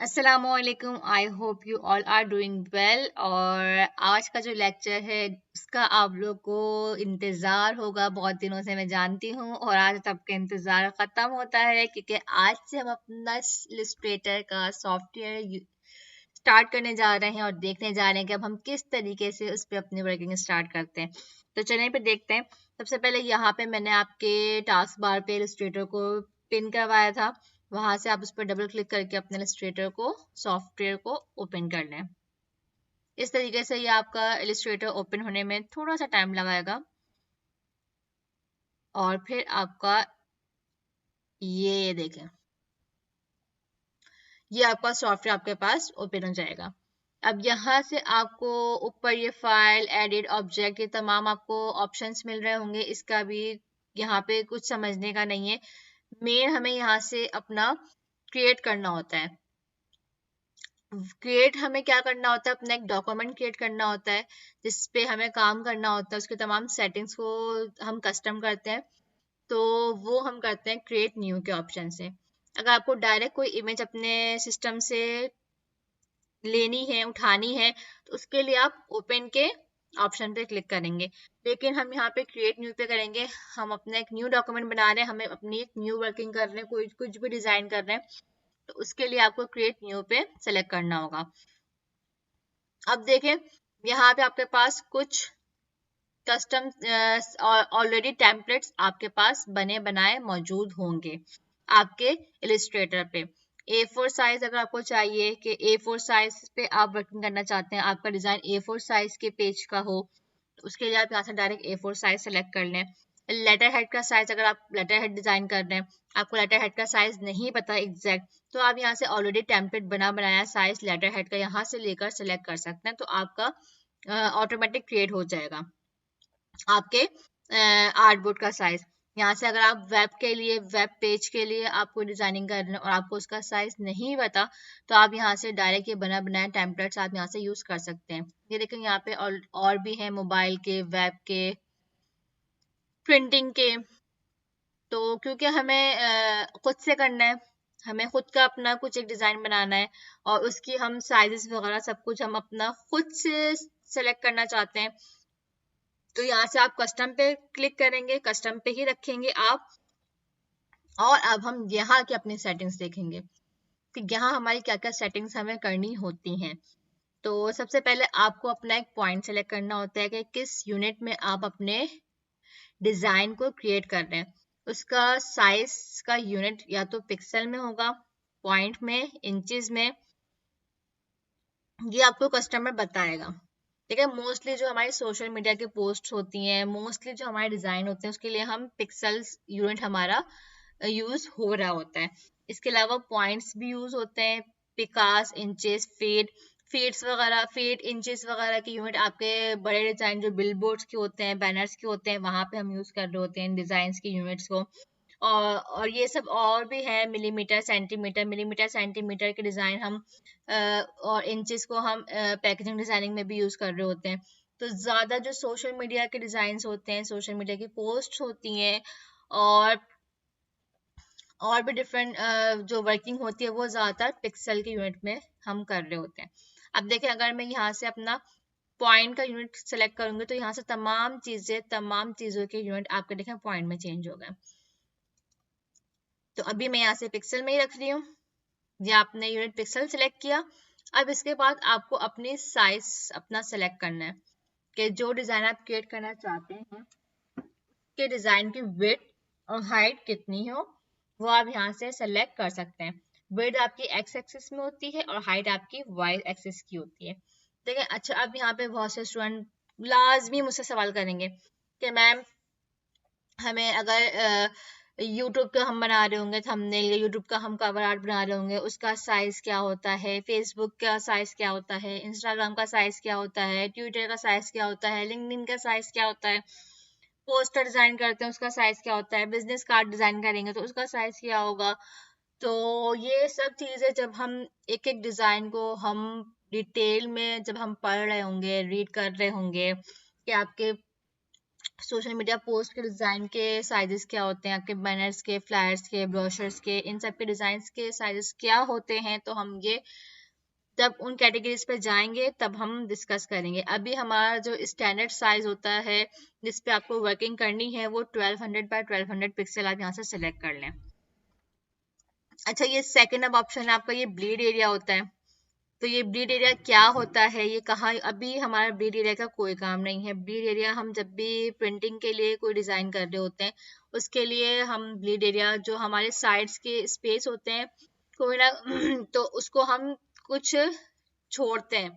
अस्सलामुअलैकुम। I hope you all are doing well. और आज का जो लेक्चर है उसका आप लोग को इंतज़ार होगा, बहुत दिनों से मैं जानती हूँ। और आज सबका इंतज़ार ख़त्म होता है क्योंकि आज से हम अपना इलस्ट्रेटर का सॉफ्टवेयर स्टार्ट करने जा रहे हैं और देखने जा रहे हैं कि अब हम किस तरीके से उस पर अपनी वर्किंग स्टार्ट करते हैं। तो चलिए पे देखते हैं। सबसे पहले यहाँ पे मैंने आपके टास्क बार पे इलस्ट्रेटर को पिन करवाया था। वहां से आप उस पर डबल क्लिक करके अपने इलस्ट्रेटर को सॉफ्टवेयर को ओपन कर लें। इस तरीके से ये आपका इलस्ट्रेटर ओपन होने में थोड़ा सा टाइम लगाएगा और फिर आपका ये देखें, ये आपका सॉफ्टवेयर आपके पास ओपन हो जाएगा। अब यहाँ से आपको ऊपर ये फाइल, एडिट, ऑब्जेक्ट, ये तमाम आपको ऑप्शंस मिल रहे होंगे। इसका भी यहाँ पे कुछ समझने का नहीं है। मेन हमें यहाँ से अपना क्रिएट करना होता है। क्रिएट हमें क्या करना होता है, अपना एक डॉक्यूमेंट क्रिएट करना होता है जिस पे हमें काम करना होता है। उसके तमाम सेटिंग्स को हम कस्टम करते हैं। तो वो हम करते हैं क्रिएट न्यू के ऑप्शन से। अगर आपको डायरेक्ट कोई इमेज अपने सिस्टम से लेनी है, उठानी है, तो उसके लिए आप ओपन के ऑप्शन पे क्लिक करेंगे। लेकिन हम यहाँ पे क्रिएट न्यू पे करेंगे। हम अपना एक न्यू डॉक्यूमेंट बना रहे हैं, हमें अपनी एक न्यू वर्किंग कर रहे हैं, कोई कुछ भी डिजाइन कर रहे हैं, तो उसके लिए आपको क्रिएट न्यू पे सेलेक्ट करना होगा। अब देखें, यहाँ पे आपके पास कुछ कस्टम ऑलरेडी टेम्पलेट्स आपके पास बने बनाए मौजूद होंगे आपके इलिस्ट्रेटर पे। A4 साइज अगर आपको चाहिए कि A4 साइज पे आप वर्किंग करना चाहते हैं, आपका डिजाइन A4 साइज के पेज का हो, तो उसके लिए आप यहाँ से डायरेक्ट A4 साइज सेलेक्ट कर लें। लेटर हेड का साइज, अगर आप लेटर हेड डिजाइन कर रहे हैं, आपको लेटर हेड का साइज नहीं पता एग्जैक्ट, तो आप यहाँ से ऑलरेडी टेम्पलेट बना बनाया साइज लेटर हेड का यहाँ से लेकर सेलेक्ट कर सकते हैं। तो आपका ऑटोमेटिक क्रिएट हो जाएगा आपके आर्टबोर्ड का साइज। यहाँ से अगर आप वेब के लिए, वेब पेज के लिए आपको डिजाइनिंग कर रहे हैं और आपको उसका साइज नहीं पता, तो आप यहाँ से डायरेक्ट ये बना बनाया टेम्पलेट्स आप यहाँ से यूज कर सकते हैं। ये देखें, यहाँ पे और भी है मोबाइल के, वेब के, प्रिंटिंग के। तो क्योंकि हमें खुद से करना है, हमें खुद का अपना कुछ एक डिजाइन बनाना है और उसकी हम साइजेस वगैरह सब कुछ हम अपना खुद से सेलेक्ट करना चाहते हैं, तो यहाँ से आप कस्टम पे क्लिक करेंगे, कस्टम पे ही रखेंगे आप। और अब हम यहाँ की अपनी सेटिंग्स देखेंगे कि यहाँ हमारी क्या क्या सेटिंग्स हमें करनी होती हैं। तो सबसे पहले आपको अपना एक पॉइंट सेलेक्ट करना होता है कि किस यूनिट में आप अपने डिजाइन को क्रिएट कर रहे हैं। उसका साइज का यूनिट या तो पिक्सल में होगा, पॉइंट में, इंचेस में, ये आपको कस्टमर बताएगा। ठीक है, मोस्टली जो हमारी सोशल मीडिया की पोस्ट होती हैं, मोस्टली जो हमारे डिजाइन होते हैं, उसके लिए हम पिक्सल्स यूनिट हमारा यूज हो रहा होता है। इसके अलावा पॉइंट्स भी यूज होते हैं, पिकास, इंचेस, फीट्स वगैरह, फीट, इंचेस वगैरह की यूनिट आपके बड़े डिजाइन जो बिलबोर्ड्स के होते हैं, बैनर्स के होते हैं, वहां पे हम यूज कर रहे होते हैं डिजाइन की यूनिट्स को। और ये सब और भी है, मिलीमीटर, सेंटीमीटर, मिलीमीटर सेंटीमीटर के डिजाइन हम और इंचेस को हम पैकेजिंग डिजाइनिंग में भी यूज कर रहे होते हैं। तो ज्यादा जो सोशल मीडिया के डिजाइन होते हैं, सोशल मीडिया की पोस्ट होती हैं, और और भी डिफरेंट जो वर्किंग होती है, वो ज्यादातर पिक्सल की यूनिट में हम कर रहे होते हैं। अब देखें, अगर मैं यहाँ से अपना पॉइंट का यूनिट सेलेक्ट करूंगी, तो यहाँ से तमाम चीजों के यूनिट आपके देखें पॉइंट में चेंज हो गए। तो अभी मैं यहाँ से पिक्सल में ही रख रही हूँ। ये आपने यूनिट पिक्सल सेलेक्ट किया। अब इसके बाद आपको अपनी साइज अपना सेलेक्ट करना है कि जो डिजाइन आप क्रिएट करना चाहते हैं कि डिजाइन की विड्थ और हाइट कितनी हो, वो आप यहाँ से सेलेक्ट कर सकते हैं। विड्थ आपकी एक्स एक्सिस में होती है और हाइट आपकी वाई एक्सिस की होती है। ठीक है। अच्छा, अब यहाँ पे बहुत से स्टूडेंट लाजमी मुझसे सवाल करेंगे कि मैम, हमें अगर यूट्यूब का हम बना रहे होंगे थंबनेल, या यूट्यूब का हम कवर आर्ट बना रहे होंगे, उसका साइज क्या होता है, फेसबुक का साइज क्या होता है, इंस्टाग्राम का साइज क्या होता है, ट्विटर का साइज क्या होता है, लिंक्डइन का साइज क्या होता है, पोस्टर डिजाइन करते हैं उसका साइज क्या होता है, बिजनेस कार्ड डिजाइन करेंगे तो उसका साइज क्या होगा। तो ये सब चीजें जब हम एक एक डिजाइन को हम डिटेल में जब हम पढ़ रहे होंगे, रीड कर रहे होंगे कि आपके सोशल मीडिया पोस्ट के डिज़ाइन के साइजेस क्या होते हैं, आपके बैनर्स के, फ्लायर्स के, ब्रोशर्स के, इन सब के डिज़ाइंस के साइजेस क्या होते हैं, तो हम ये जब उन कैटेगरीज पे जाएंगे तब हम डिस्कस करेंगे। अभी हमारा जो स्टैंडर्ड साइज होता है जिस पे आपको वर्किंग करनी है वो 1200 बाय 1200 पिक्सल आप यहाँ से सिलेक्ट कर लें। अच्छा, ये सेकेंड अब ऑप्शन है आपका, ये ब्लीड एरिया होता है। तो ये ब्लीड एरिया क्या होता है, ये कहाँ, अभी हमारा ब्लीड एरिया का कोई काम नहीं है। ब्लीड एरिया हम जब भी प्रिंटिंग के लिए कोई डिजाइन कर रहे होते हैं उसके लिए हम ब्लीड एरिया जो हमारे साइड्स के स्पेस होते हैं कोई ना तो उसको हम कुछ छोड़ते हैं,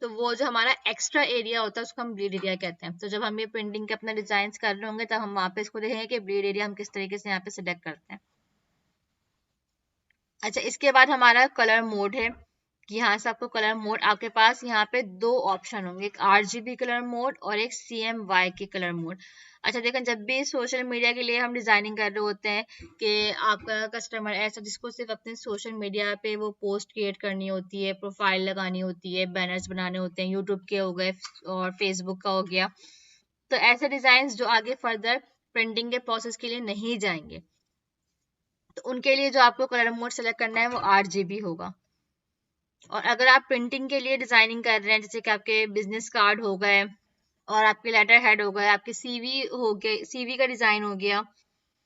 तो वो जो हमारा एक्स्ट्रा एरिया होता है उसको हम ब्लीड एरिया कहते हैं। तो जब हम ये प्रिंटिंग के अपना डिजाइन कर रहे होंगे तब हम वहाँ पे इसको देखेंगे कि ब्लीड एरिया हम किस तरीके से यहाँ पे सिलेक्ट करते हैं। अच्छा, इसके बाद हमारा कलर मोड है कि यहाँ से आपको कलर मोड, आपके पास यहाँ पे दो ऑप्शन होंगे, एक RGB कलर मोड और एक CMY के कलर मोड। अच्छा देखें, जब भी सोशल मीडिया के लिए हम डिजाइनिंग कर रहे होते हैं कि आपका कस्टमर ऐसा जिसको सिर्फ अपने सोशल मीडिया पे वो पोस्ट क्रिएट करनी होती है, प्रोफाइल लगानी होती है, बैनर्स बनाने होते हैं, यूट्यूब के हो गए और फेसबुक का हो गया, तो ऐसे डिजाइन जो आगे फर्दर प्रिंटिंग के प्रोसेस के लिए नहीं जाएंगे, तो उनके लिए जो आपको कलर मोड सेलेक्ट करना है वो RGB होगा। और अगर आप प्रिंटिंग के लिए डिजाइनिंग कर रहे हैं, जैसे कि आपके बिजनेस कार्ड हो गए और आपके लेटर हेड हो गए, आपके सीवी हो गए, सीवी का डिजाइन हो गया,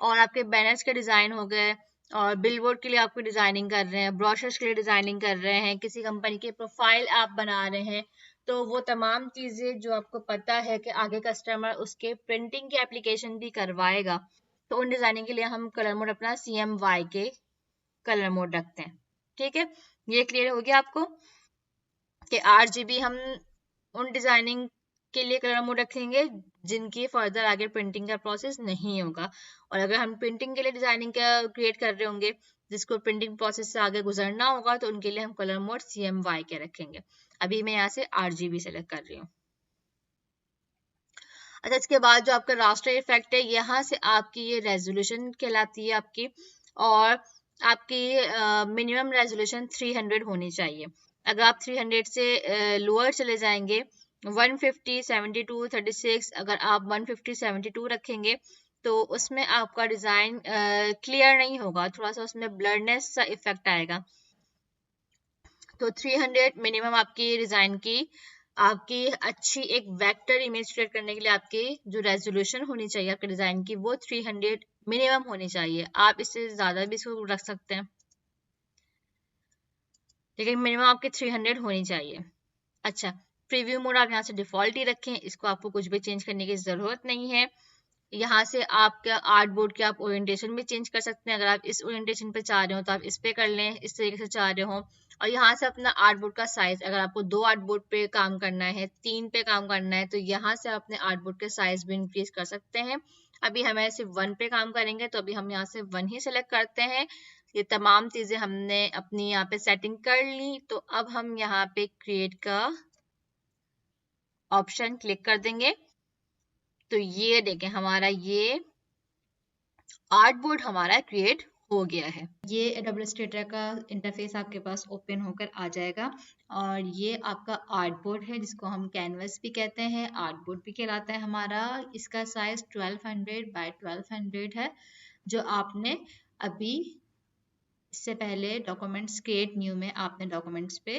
और आपके बैनर्स के डिजाइन हो गए, और बिलबोर्ड के लिए आपको डिजाइनिंग कर रहे हैं, ब्रोशर्स के लिए डिजाइनिंग कर रहे हैं, किसी कंपनी के प्रोफाइल आप बना रहे हैं, तो वो तमाम चीजें जो आपको पता है कि आगे कस्टमर उसके प्रिंटिंग की एप्लीकेशन भी करवाएगा, तो उन डिजाइनिंग के लिए हम कलर मोड अपना CMY के कलर मोड रखते हैं। ठीक है, ये क्लियर हो गया आपको कि RGB हम उन डिजाइनिंग के लिए कलर मोड रखेंगे जिनकी फर्दर आगे प्रिंटिंग का प्रोसेस नहीं होगा, और अगर हम प्रिंटिंग के लिए डिजाइनिंग का क्रिएट कर रहे होंगे जिसको प्रिंटिंग प्रोसेस से आगे गुजरना होगा, तो उनके लिए हम कलर मोड CMY के रखेंगे। अभी मैं यहाँ से RGB सेलेक्ट कर रही हूँ। अच्छा, इसके बाद जो आपका रास्टर इफेक्ट है, यहाँ से आपकी ये रेजोल्यूशन कहलाती है आपकी, और आपकी मिनिमम रेजोल्यूशन 300 होनी चाहिए। अगर आप 300 से लोअर चले जाएंगे, 150, 72, 36, अगर आप 150, 72 रखेंगे तो उसमें आपका डिजाइन क्लियर नहीं होगा, थोड़ा सा उसमें ब्लरनेस सा इफेक्ट आएगा। तो 300 मिनिमम आपकी डिजाइन की, आपकी अच्छी एक वेक्टर इमेज क्रिएट करने के लिए आपकी जो रेजोल्यूशन होनी चाहिए आपके डिजाइन की वो 300 मिनिमम होनी चाहिए। आप इससे ज्यादा भी इसको रख सकते हैं, लेकिन मिनिमम आपकी 300 होनी चाहिए। अच्छा, प्रीव्यू मोड आप यहाँ से डिफॉल्ट ही रखें, इसको आपको कुछ भी चेंज करने की जरूरत नहीं है। यहाँ से आपका आर्ट बोर्ड के आप ओरिएंटेशन भी चेंज कर सकते हैं, अगर आप इस ओरिएंटेशन पे चाह रहे हो तो आप इस पे कर लें, इस तरीके से चाह रहे हो। और यहाँ से अपना आर्ट बोर्ड का साइज, अगर आपको 2 आर्ट बोर्ड पे काम करना है, 3 पे काम करना है, तो यहाँ से अपने आर्ट बोर्ड के साइज भी इंक्रीज कर सकते हैं। अभी हमें सिर्फ 1 पे काम करेंगे तो अभी हम यहाँ से 1 ही सिलेक्ट करते हैं। ये तमाम चीजें हमने अपनी यहाँ पे सेटिंग कर ली, तो अब हम यहाँ पे क्रिएट का ऑप्शन क्लिक कर देंगे। तो ये देखें, हमारा ये आर्ट बोर्ड हमारा क्रिएट हो गया है। ये एडोब इलस्ट्रेटर का इंटरफेस आपके पास ओपन होकर आ जाएगा, और ये आपका आर्ट बोर्ड है जिसको हम कैनवस भी कहते हैं, आर्ट बोर्ड भी कहलाता है हमारा। इसका साइज 1200 बाय 1200 है, जो आपने अभी इससे पहले डॉक्यूमेंट्स क्रिएट न्यू में आपने डॉक्यूमेंट्स पे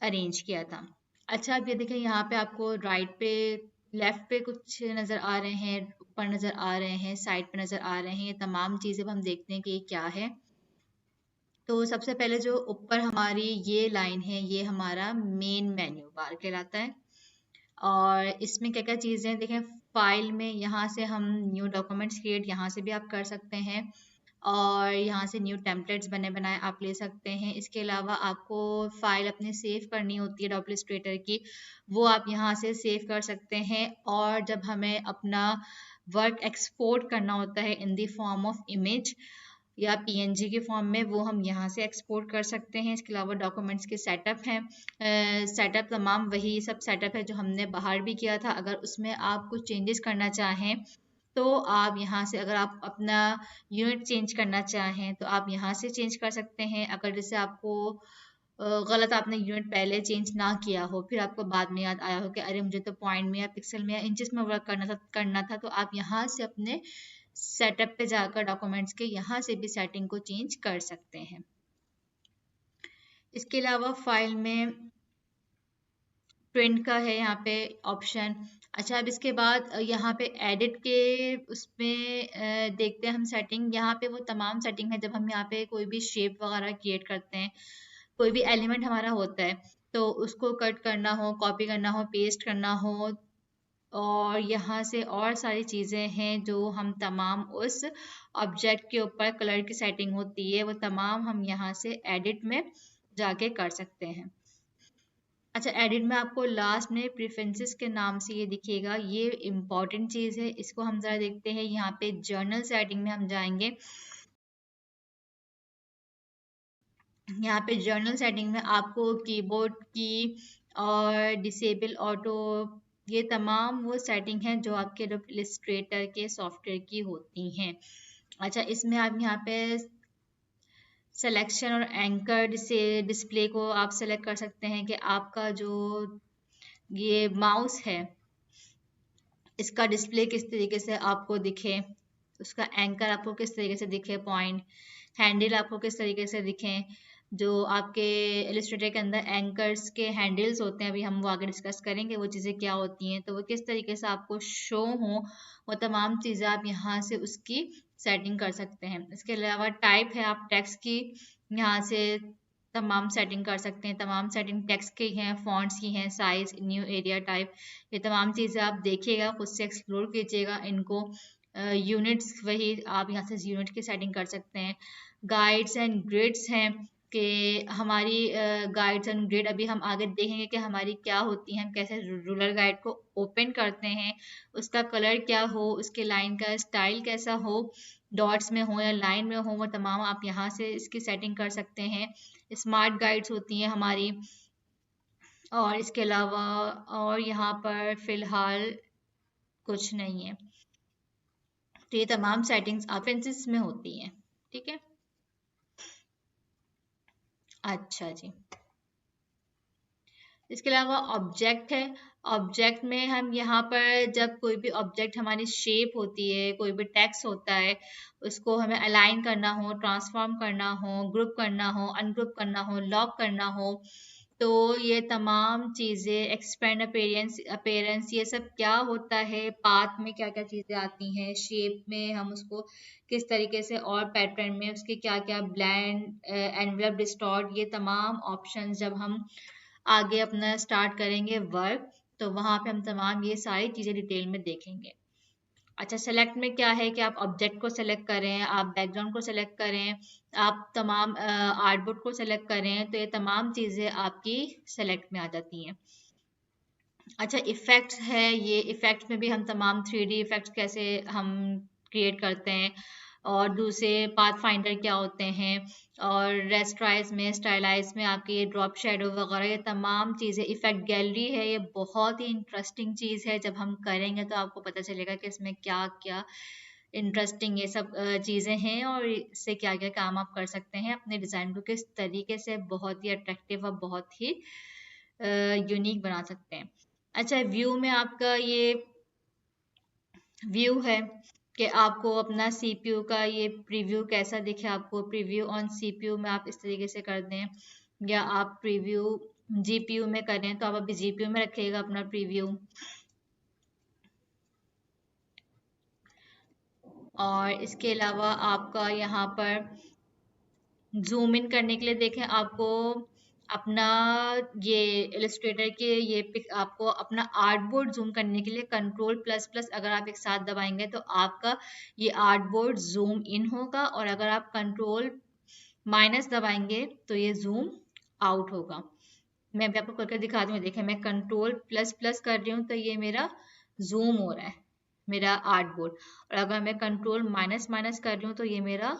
अरेंज किया था। अच्छा, अब ये देखें, यहाँ पे आपको राइट पे, लेफ्ट पे कुछ नज़र आ रहे हैं, ऊपर नज़र आ रहे हैं, साइड पे नज़र आ रहे हैं, ये तमाम चीज़ें हम देखते हैं कि ये क्या है। तो सबसे पहले जो ऊपर हमारी ये लाइन है, ये हमारा मेन मेन्यू बार कहलाता है, और इसमें क्या क्या चीज़ें देखें, फाइल में यहाँ से हम न्यू डॉक्यूमेंट्स क्रिएट यहाँ से भी आप कर सकते हैं, और यहाँ से न्यू टेम्पलेट्स बने बनाए आप ले सकते हैं। इसके अलावा आपको फाइल अपने सेव करनी होती है एडोब इलस्ट्रेटर की, वो आप यहाँ से सेव कर सकते हैं। और जब हमें अपना वर्क एक्सपोर्ट करना होता है in the form of image या PNG के फॉर्म में, वो हम यहाँ से एक्सपोर्ट कर सकते हैं। इसके अलावा डॉक्यूमेंट्स के सेटअप हैं, सेटअप तमाम वही सब सेटअप है जो हमने बाहर भी किया था। अगर उसमें आप कुछ चेंजेस करना चाहें तो आप यहाँ से, अगर आप अपना यूनिट चेंज करना चाहें तो आप यहाँ से चेंज कर सकते हैं। अगर जैसे आपको गलत आपने यूनिट पहले चेंज ना किया हो, फिर आपको बाद में याद आया हो कि अरे मुझे तो पॉइंट में या पिक्सल में या इंचेस में वर्क करना था, तो आप यहाँ से अपने सेटअप पे जाकर डॉक्यूमेंट्स के यहाँ से भी सेटिंग को चेंज कर सकते हैं। इसके अलावा फाइल में प्रिंट का है यहाँ पे ऑप्शन। अच्छा, अब इसके बाद यहाँ पे एडिट के उसमें देखते हैं हम सेटिंग। यहाँ पे वो तमाम सेटिंग है जब हम यहाँ पे कोई भी शेप वगैरह क्रिएट करते हैं, कोई भी एलिमेंट हमारा होता है तो उसको कट करना हो, कॉपी करना हो, पेस्ट करना हो, और यहाँ से और सारी चीज़ें हैं जो हम तमाम उस ऑब्जेक्ट के ऊपर कलर की सेटिंग होती है वो तमाम हम यहाँ से एडिट में जाके कर सकते हैं। अच्छा, एडिट में आपको लास्ट में प्रेफरेंसेस के नाम से ये दिखेगा, ये इम्पॉर्टेंट चीज़ है, इसको हम ज़रा देखते हैं। यहाँ पे जर्नल सेटिंग में हम जाएंगे। यहाँ पे जर्नल सेटिंग में आपको कीबोर्ड की और डिसेबल ऑटो, ये तमाम वो सेटिंग है जो आपके इलस्ट्रेटर के सॉफ्टवेयर की होती हैं। अच्छा, इसमें आप यहाँ पे सिलेक्शन और एंकर से डिस्प्ले को आप सेलेक्ट कर सकते हैं कि आपका जो ये माउस है इसका डिस्प्ले किस तरीके से आपको दिखे, उसका एंकर आपको किस तरीके से दिखे, पॉइंट हैंडल आपको किस तरीके से दिखें। जो आपके इलस्ट्रेटर के अंदर एंकर्स के हैंडल्स होते हैं, अभी हम वो आगे डिस्कस करेंगे वो चीज़ें क्या होती हैं, तो वो किस तरीके से आपको शो हो, वो तमाम चीज़ें आप यहाँ से उसकी सेटिंग कर सकते हैं। इसके अलावा टाइप है, आप टेक्स्ट की यहाँ से तमाम सेटिंग कर सकते हैं। तमाम सेटिंग टेक्स्ट की हैं, फॉन्ट्स की हैं, साइज, न्यू एरिया टाइप, ये तमाम चीज़ें आप देखिएगा, खुद से एक्सप्लोर कीजिएगा इनको। यूनिट्स वही आप यहाँ से यूनिट की सेटिंग कर सकते हैं। गाइड्स एंड ग्रिड्स हैं कि हमारी गाइड्स एंड ग्रिड अभी हम आगे देखेंगे कि हमारी क्या होती हैं, हम कैसे रूलर गाइड को ओपन करते हैं, उसका कलर क्या हो, उसके लाइन का स्टाइल कैसा हो, डॉट्स में हो या लाइन में हो, वो तमाम आप यहाँ से इसकी सेटिंग कर सकते हैं। स्मार्ट गाइड्स होती हैं हमारी, और इसके अलावा और यहाँ पर फिलहाल कुछ नहीं है। तो ये तमाम सेटिंग्स प्रेफरेंसेस में होती हैं। ठीक है, अच्छा जी। इसके अलावा ऑब्जेक्ट है। ऑब्जेक्ट में हम यहाँ पर जब कोई भी ऑब्जेक्ट हमारी शेप होती है, कोई भी टेक्स्ट होता है, उसको हमें अलाइन करना हो, ट्रांसफॉर्म करना हो, ग्रुप करना हो, अनग्रुप करना हो, लॉक करना हो, तो ये तमाम चीज़ें एक्सपेंड अपीयरेंस अपीयरेंस ये सब क्या होता है, पाथ में क्या क्या चीज़ें आती हैं, शेप में हम उसको किस तरीके से, और पैटर्न में उसके क्या क्या ब्लेंड, एनवलप, डिस्टॉर्ट, ये तमाम ऑप्शंस जब हम आगे अपना स्टार्ट करेंगे वर्क, तो वहां पे हम तमाम ये सारी चीजें डिटेल में देखेंगे। अच्छा, सेलेक्ट में क्या है कि आप ऑब्जेक्ट को सेलेक्ट करें, आप बैकग्राउंड को सेलेक्ट करें, आप तमाम आर्टबोर्ड को सेलेक्ट करें, तो ये तमाम चीजें आपकी सेलेक्ट में आ जाती हैं। अच्छा, इफेक्ट्स है, ये इफेक्ट्स में भी हम तमाम 3D इफेक्ट्स कैसे हम क्रिएट करते हैं, और दूसरे पाथ फाइंडर क्या होते हैं, और रेस्ट्राइज में, स्टाइलाइज में आपके ये ड्रॉप शेडो वगैरह, ये तमाम चीज़ें, इफेक्ट गैलरी है, ये बहुत ही इंटरेस्टिंग चीज़ है। जब हम करेंगे तो आपको पता चलेगा कि इसमें क्या क्या इंटरेस्टिंग ये सब चीज़ें हैं, और इससे क्या क्या काम आप कर सकते हैं, अपने डिज़ाइन को किस तरीके से बहुत ही अट्रैक्टिव और बहुत ही यूनिक बना सकते हैं। अच्छा, व्यू में आपका ये व्यू है कि आपको अपना सीपीयू का ये प्रीव्यू कैसा दिखे, आपको प्रीव्यू ऑन सीपीयू में आप इस तरीके से कर दें, या आप प्रीव्यू जीपीयू में करें तो आप अभी जीपीयू में रखिएगा अपना प्रीव्यू। और इसके अलावा आपका यहाँ पर जूम इन करने के लिए देखें, आपको अपना ये इलस्ट्रेटर के ये आपको अपना आर्टबोर्ड जूम करने के लिए कंट्रोल प्लस प्लस अगर आप एक साथ दबाएंगे तो आपका ये आर्टबोर्ड जूम इन होगा, और अगर आप कंट्रोल माइनस दबाएंगे तो ये जूम आउट होगा। मैं अभी आपको करके दिखा दूँ, देखें मैं कंट्रोल प्लस प्लस कर रही हूँ तो ये मेरा जूम हो रहा है, मेरा आर्टबोर्ड, और अगर मैं कंट्रोल माइनस माइनस कर रही हूँ तो ये मेरा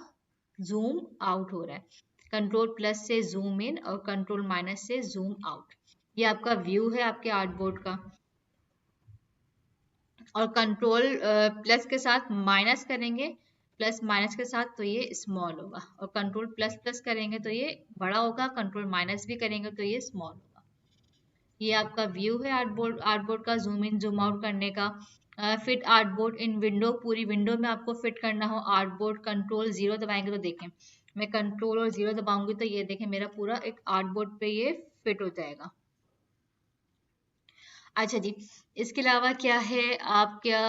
जूम आउट हो रहा है। कंट्रोल प्लस से जूम इन और कंट्रोल माइनस से जूम आउट, ये आपका व्यू है आपके आर्टबोर्ड का। और कंट्रोल प्लस के साथ माइनस करेंगे प्लस माइनस के साथ तो ये स्मॉल होगा, और कंट्रोल प्लस प्लस करेंगे तो ये बड़ा होगा, कंट्रोल माइनस भी करेंगे तो ये स्मॉल होगा। ये आपका व्यू है आर्टबोर्ड का जूम इन जूम आउट करने का। फिट आर्टबोर्ड इन विंडो, पूरी विंडो में आपको फिट करना हो आर्टबोर्ड, कंट्रोल 0 दबाएंगे तो देखें मैं कंट्रोल और 0 दबाऊंगी तो ये देखें मेरा पूरा एक आर्टबोर्ड पे ये फिट हो जाएगा। अच्छा जी, इसके अलावा क्या है, आप क्या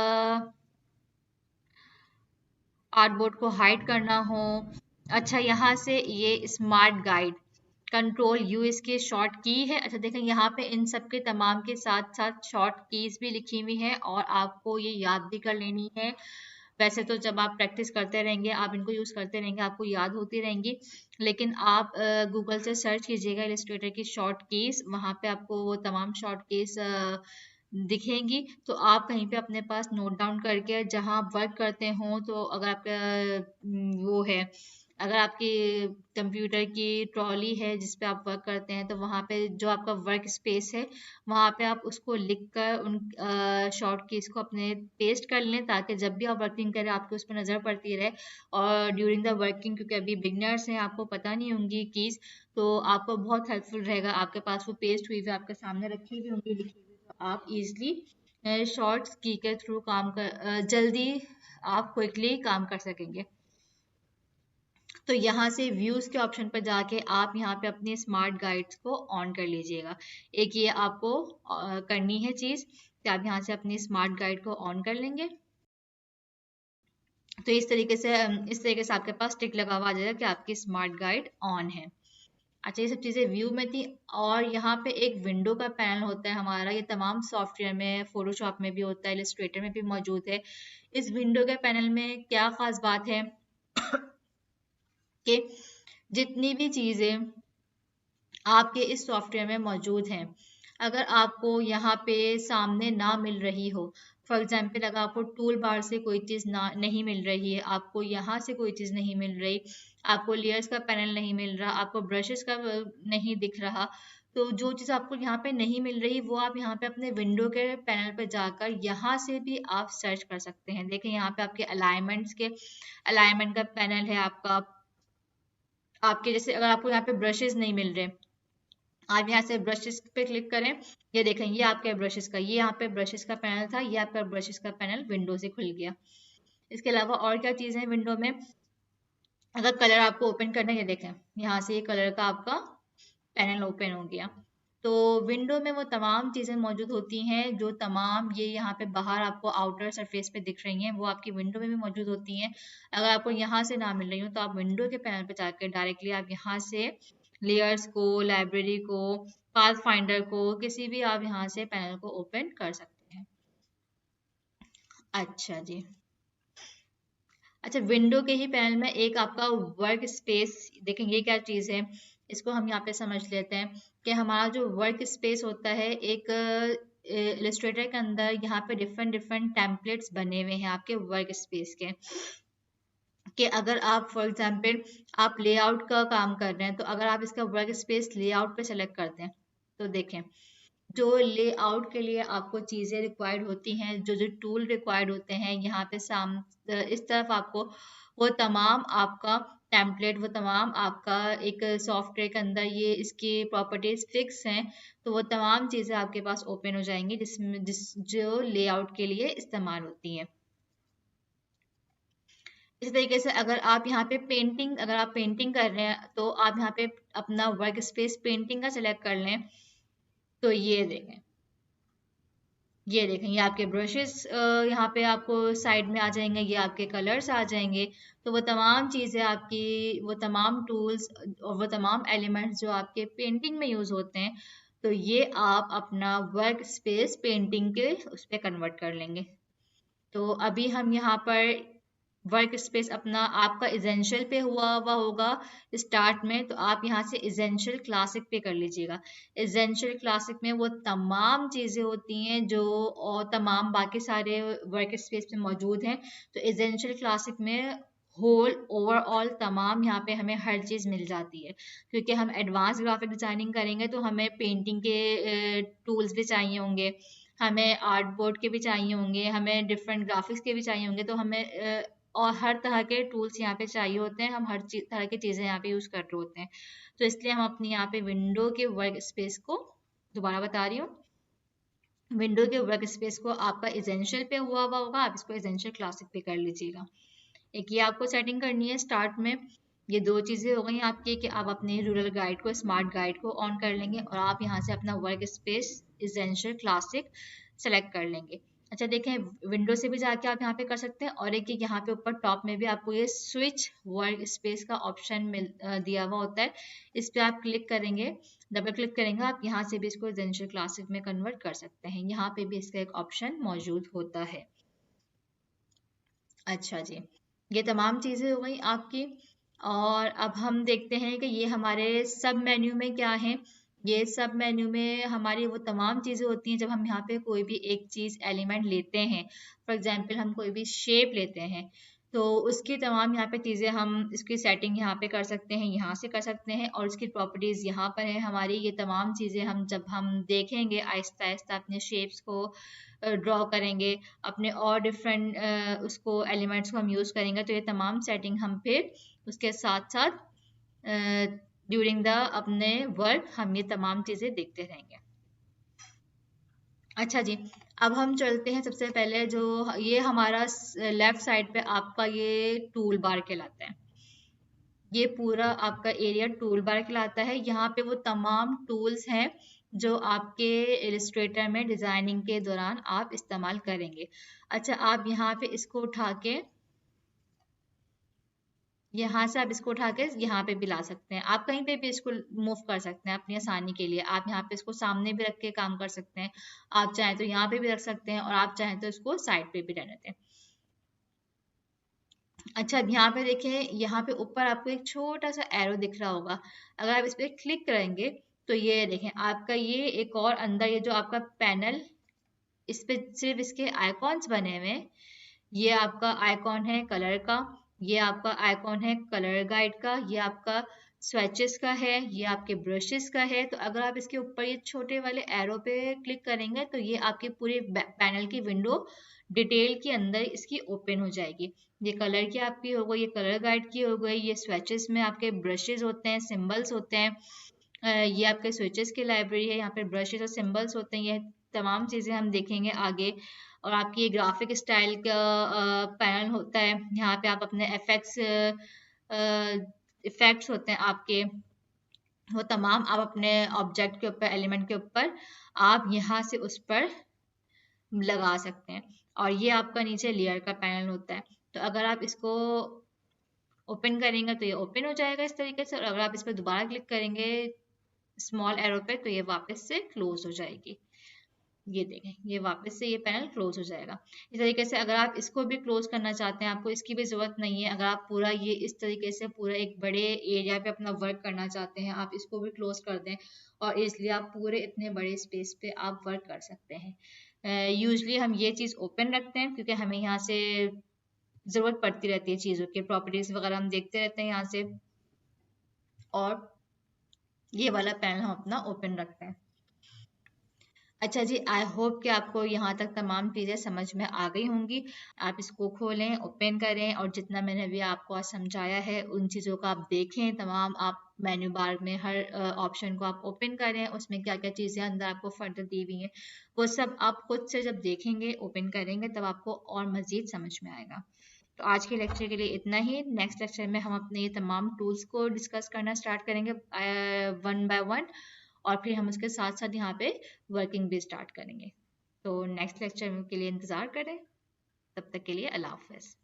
आर्टबोर्ड को हाइड करना हो, अच्छा यहाँ से ये स्मार्ट गाइड, कंट्रोल यू इसकी शॉर्ट की है। अच्छा देखें यहाँ पे इन सब के तमाम के साथ साथ शॉर्ट कीज भी लिखी हुई है और आपको ये याद भी कर लेनी है। वैसे तो जब आप प्रैक्टिस करते रहेंगे, आप इनको यूज करते रहेंगे, आपको याद होती रहेंगी, लेकिन आप गूगल से सर्च कीजिएगा इलस्ट्रेटर की शॉर्ट कीज, वहां पे आपको वो तमाम शॉर्ट कीज दिखेंगी। तो आप कहीं पे अपने पास नोट डाउन करके जहां आप वर्क करते हो, तो अगर आपका वो है, अगर आपकी कंप्यूटर की ट्रॉली है जिस पे आप वर्क करते हैं, तो वहाँ पे जो आपका वर्क स्पेस है वहाँ पे आप उसको लिख कर उन शॉर्ट कीज को अपने पेस्ट कर लें, ताकि जब भी आप वर्किंग करें आपको उस पर नज़र पड़ती रहे। और ड्यूरिंग द वर्किंग, क्योंकि अभी बिगनर्स हैं, आपको पता नहीं होंगी कीज, तो आपको बहुत हेल्पफुल रहेगा, आपके पास वो पेस्ट हुई हुई आपके सामने रखी हुई होंगी लिखी हुई, तो आप इजली शॉर्ट्स की के थ्रू काम कर जल्दी आप क्विकली काम कर सकेंगे। तो यहाँ से व्यूज के ऑप्शन पर जाके आप यहाँ पे अपने स्मार्ट गाइड्स को ऑन कर लीजिएगा। एक ये आपको करनी है चीज कि आप यहाँ से अपनी स्मार्ट गाइड को ऑन कर लेंगे, तो इस तरीके से आपके पास टिक लगा हुआ आ जाएगा कि आपकी स्मार्ट गाइड ऑन है। अच्छा, ये सब चीजें व्यू में थी। और यहाँ पे एक विंडो का पैनल होता है हमारा, ये तमाम सॉफ्टवेयर में, फोटोशॉप में भी होता है, इलस्ट्रेटर में भी मौजूद है। इस विंडो के पैनल में क्या खास बात है कि जितनी भी चीजें आपके इस सॉफ्टवेयर में मौजूद हैं, अगर आपको यहाँ पे सामने ना मिल रही हो, फॉर एग्जाम्पल अगर आपको टूल बार से कोई चीज़ ना नहीं मिल रही है, आपको यहाँ से कोई चीज़ नहीं मिल रही, आपको लेयर्स का पैनल नहीं मिल रहा, आपको ब्रशेस का नहीं दिख रहा, तो जो चीज़ आपको यहाँ पे नहीं मिल रही वो आप यहाँ पे अपने विंडो के पैनल पे जाकर यहाँ से भी आप सर्च कर सकते हैं। देखें यहाँ पे आपके अलाइनमेंट का पैनल है आपका। आपके जैसे अगर आपको यहाँ पे ब्रशेस नहीं मिल रहे, आप यहाँ से ब्रशेस पे क्लिक करें, ये देखें ये आपके ब्रशेस का, ये यहाँ पे ब्रशेस का पैनल था, ये आपका ब्रशेस का पैनल विंडो से खुल गया। इसके अलावा और क्या चीज़ें हैं विंडो में, अगर कलर आपको ओपन करना है, ये देखें यहाँ से ये कलर का आपका पैनल ओपन हो गया। तो विंडो में वो तमाम चीज़ें मौजूद होती हैं जो तमाम ये यहाँ पे बाहर आपको आउटर सरफेस पे दिख रही हैं, वो आपकी विंडो में भी मौजूद होती हैं। अगर आपको यहाँ से ना मिल रही हो तो आप विंडो के पैनल पे जाकर डायरेक्टली आप यहाँ से लेयर्स को, लाइब्रेरी को, पाथ फाइंडर को, किसी भी आप यहाँ से पैनल को ओपन कर सकते हैं। अच्छा जी, अच्छा विंडो के ही पैनल में एक आपका वर्क स्पेस, देखें ये क्या चीज़ है, इसको हम यहाँ पे समझ लेते हैं कि हमारा जो वर्क स्पेस होता है, एक इलस्ट्रेटर के अंदर यहाँ पे डिफरेंट डिफरेंट टेम्पलेट्स बने हुए हैं आपके वर्क स्पेस के, कि अगर आप फॉर एग्जांपल आप लेआउट का काम कर रहे हैं, तो अगर आप इसका वर्क स्पेस लेआउट पे सेलेक्ट करते हैं, तो देखें जो लेआउट के लिए आपको चीज़ें रिक्वायर्ड होती हैं, जो जो टूल रिक्वायर्ड होते हैं, यहाँ पे इस तरफ आपको वो तमाम आपका टेम्पलेट, वो तमाम आपका एक सॉफ्टवेयर के अंदर ये इसकी प्रॉपर्टीज फिक्स हैं, तो वो तमाम चीज़ें आपके पास ओपन हो जाएंगी जो लेआउट के लिए इस्तेमाल होती हैं। इस तरीके से अगर आप पेंटिंग कर रहे हैं, तो आप यहाँ पे अपना वर्क स्पेस पेंटिंग का सिलेक्ट कर लें, तो ये देखें ये आपके ब्रशेस यहाँ पे आपको साइड में आ जाएंगे, ये आपके कलर्स आ जाएंगे। तो वो तमाम चीज़ें आपकी, वो तमाम टूल्स और वो तमाम एलिमेंट्स जो आपके पेंटिंग में यूज़ होते हैं, तो ये आप अपना वर्क स्पेस पेंटिंग के उस पर कन्वर्ट कर लेंगे। तो अभी हम यहाँ पर वर्क स्पेस अपना आपका इजेंशियल पे हुआ होगा स्टार्ट में, तो आप यहाँ से इजेंशियल क्लासिक पे कर लीजिएगा। इजेंशियल क्लासिक में वो तमाम चीज़ें होती हैं जो और तमाम बाकी सारे वर्क स्पेस में मौजूद हैं। तो इजेंशियल क्लासिक में होल ओवरऑल तमाम यहाँ पे हमें हर चीज़ मिल जाती है, क्योंकि हम एडवांस ग्राफिक डिजाइनिंग करेंगे तो हमें पेंटिंग के टूल्स भी चाहिए होंगे, हमें आर्ट बोर्ड के भी चाहिए होंगे, हमें डिफरेंट ग्राफिक्स के भी चाहिए होंगे, तो हमें और हर तरह के टूल्स यहाँ पे चाहिए होते हैं, हम हर तरह की चीज़ें यहाँ पे यूज़ कर रहे होते हैं। तो इसलिए हम अपनी यहाँ पे विंडो के वर्क स्पेस को दोबारा बता रही हूँ, विंडो के वर्क स्पेस को आपका एसेंशियल पे हुआ होगा, आप इसको एसेंशियल क्लासिक पे कर लीजिएगा। एक ये आपको सेटिंग करनी है स्टार्ट में। ये दो चीज़ें हो गई आपकी कि आप अपने रूरल गाइड को, स्मार्ट गाइड को ऑन कर लेंगे और आप यहाँ से अपना work space essential classic select कर लेंगे। अच्छा देखें, विंडो से भी जाके आप यहाँ पे कर सकते हैं, और एक यहाँ पे ऊपर टॉप में भी आपको ये स्विच वर्क स्पेस का ऑप्शन दिया हुआ होता है। इस पे आप क्लिक करेंगे, डबल क्लिक करेंगे, आप यहाँ से भी इसको एसेंशियल क्लासिक में कन्वर्ट कर सकते हैं। यहाँ पे भी इसका एक ऑप्शन मौजूद होता है। अच्छा जी, ये तमाम चीज़ें हो गई आपकी। और अब हम देखते हैं कि ये हमारे सब मेन्यू में क्या है। ये सब मेन्यू में हमारी वो तमाम चीज़ें होती हैं जब हम यहाँ पे कोई भी एक चीज़ एलिमेंट लेते हैं। फॉर एग्जांपल हम कोई भी शेप लेते हैं, तो उसकी तमाम यहाँ पे चीज़ें हम इसकी सेटिंग यहाँ पे कर सकते हैं, यहाँ से कर सकते हैं, और इसकी प्रॉपर्टीज़ यहाँ पर है हमारी। ये तमाम चीज़ें हम जब हम देखेंगे आहिस्ता आहिस्ता अपने शेप्स को ड्रॉ करेंगे, अपने और डिफरेंट उसको एलिमेंट्स को हम यूज़ करेंगे, तो ये तमाम सेटिंग हम फिर उसके साथ साथ ड्यूरिंग द अपने वर्क हम ये तमाम चीज़ें देखते रहेंगे। अच्छा जी, अब हम चलते हैं सबसे पहले जो ये हमारा लेफ्ट साइड पे आपका ये टूल बार कहलाता है। ये पूरा आपका एरिया टूल बार कहलाता है। यहाँ पे वो तमाम टूल्स हैं जो आपके इलस्ट्रेटर में डिजाइनिंग के दौरान आप इस्तेमाल करेंगे। अच्छा, आप यहाँ पे इसको उठा के, यहाँ से आप इसको उठा के यहाँ पे भी ला सकते हैं। आप कहीं पे भी इसको मूव कर सकते हैं अपनी आसानी के लिए। आप यहाँ पे इसको सामने भी रख के काम कर सकते हैं, आप चाहें तो यहाँ पे भी रख सकते हैं, और आप चाहें तो इसको साइड पे भी रहने दें। अच्छा, अब यहाँ पे देखें, यहाँ पे ऊपर आपको एक छोटा सा एरो दिख रहा होगा। अगर आप इस पर क्लिक करेंगे तो ये देखें आपका ये एक और अंदर ये जो आपका पैनल, इस पे सिर्फ इसके आइकॉन्स बने हुए हैं। ये आपका आइकॉन है कलर का, ये आपका आइकॉन है कलर गाइड का, ये आपका स्वेचेस का है, ये आपके ब्रशेस का है। तो अगर आप इसके ऊपर ये छोटे वाले एरो पे क्लिक करेंगे तो ये आपके पूरे पैनल की विंडो डिटेल के अंदर इसकी ओपन हो जाएगी। ये कलर की आपकी हो गई, ये कलर गाइड की हो गई, ये स्वेचेस में आपके ब्रशेस होते हैं, सिंबल्स होते हैं, ये आपके स्विचेस की लाइब्रेरी है, यहाँ पे ब्रशेस और सिंबल्स होते हैं। ये तमाम चीज़ें हम देखेंगे आगे। और आपकी ग्राफिक स्टाइल का पैनल होता है, यहाँ पे आप अपने इफेक्ट्स होते हैं आपके, वो तमाम आप अपने ऑब्जेक्ट के ऊपर, एलिमेंट के ऊपर आप यहाँ से उस पर लगा सकते हैं। और ये आपका नीचे लेयर का पैनल होता है। तो अगर आप इसको ओपन करेंगे तो ये ओपन हो जाएगा इस तरीके से, और अगर आप इस पर दोबारा क्लिक करेंगे स्मॉल एरो पे तो ये वापस से क्लोज हो जाएगी। ये देखें, ये वापस से ये पैनल क्लोज हो जाएगा। इस तरीके से अगर आप इसको भी क्लोज करना चाहते हैं, आपको इसकी भी जरूरत नहीं है। अगर आप पूरा ये इस तरीके से पूरा एक बड़े एरिया पे अपना वर्क करना चाहते हैं, आप इसको भी क्लोज कर दें और इसलिए आप पूरे इतने बड़े स्पेस पे आप वर्क कर सकते हैं। यूजली हम ये चीज़ ओपन रखते हैं क्योंकि हमें यहाँ से ज़रूरत पड़ती रहती है चीज़ों की, प्रॉपर्टीज़ वगैरह हम देखते रहते हैं यहाँ से, और ये वाला पैनल हम अपना ओपन रखते हैं। अच्छा जी, आई होप कि आपको यहाँ तक तमाम चीज़ें समझ में आ गई होंगी। आप इसको खोलें, ओपन करें, और जितना मैंने अभी आपको आज समझाया है उन चीज़ों को आप देखें तमाम। आप मेन्यू बार में हर ऑप्शन को आप ओपन करें, उसमें क्या क्या चीज़ें अंदर आपको फर्दर दी हुई हैं वो सब आप खुद से जब देखेंगे, ओपन करेंगे, तब आपको और मज़ीद समझ में आएगा। तो आज के लेक्चर के लिए इतना ही। नेक्स्ट लेक्चर में हम अपने ये तमाम टूल्स को डिस्कस करना स्टार्ट करेंगे वन बाय वन, और फिर हम उसके साथ साथ यहाँ पे वर्किंग भी स्टार्ट करेंगे। तो नेक्स्ट लेक्चर के लिए इंतज़ार करें। तब तक के लिए अल्लाह हाफ़िज़।